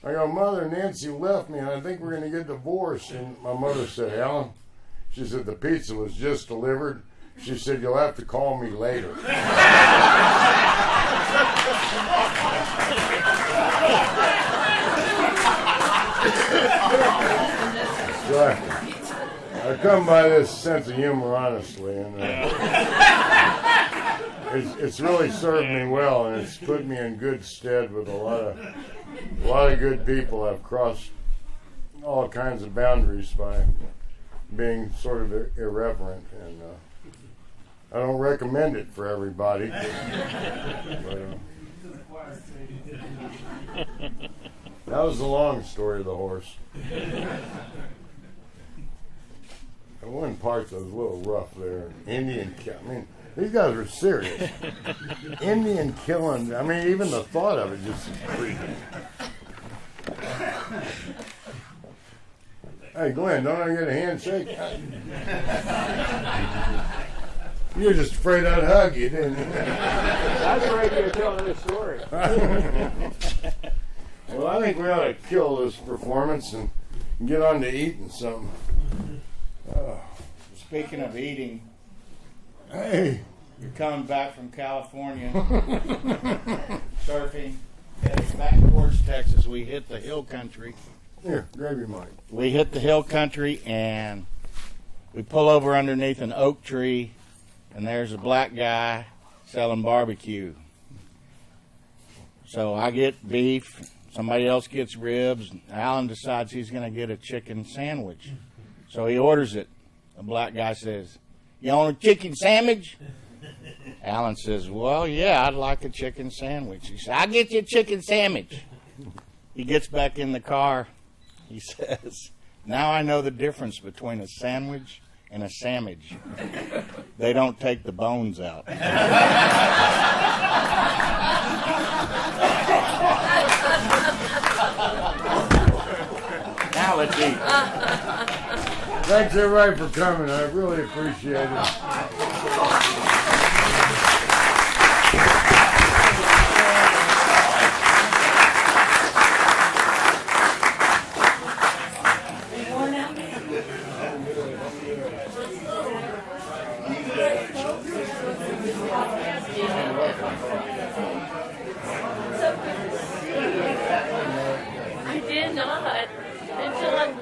I go, Mother, Nancy left me, and I think we're going to get divorced. And my mother said, Alan, she said, the pizza was just delivered. She said, you'll have to call me later. So I come by this sense of humor honestly, and it's really served me well, and it's put me in good stead with a lot of good people. I've crossed all kinds of boundaries by being sort of irreverent, and I don't recommend it for everybody. But, that was the long story of the horse. And one part that was a little rough there. Indian kill. I mean, these guys are serious. Indian killing. I mean, even the thought of it just is creepy. Hey, Glenn, don't I get a handshake? You were just afraid I'd hug you, didn't you? That's right, you're telling this story. Well, I think we ought to kill this performance and get on to eating something. Speaking of eating, hey, you're coming back from California, surfing, heading back towards Texas. We hit the hill country. Here, grab your mic. We hit the hill country, and we pull over underneath an oak tree, and there's a black guy selling barbecue. So I get beef, somebody else gets ribs. Alan decides he's going to get a chicken sandwich. So he orders it. The black guy says, "You want a chicken sandwich?" Alan says, "Well, yeah, I'd like a chicken sandwich." He says, "I'll get you a chicken sandwich." He gets back in the car. He says, "Now I know the difference between a sandwich and a sandwich. They don't take the bones out." Now let's eat. Thanks everybody for coming. I really appreciate it. I did not until I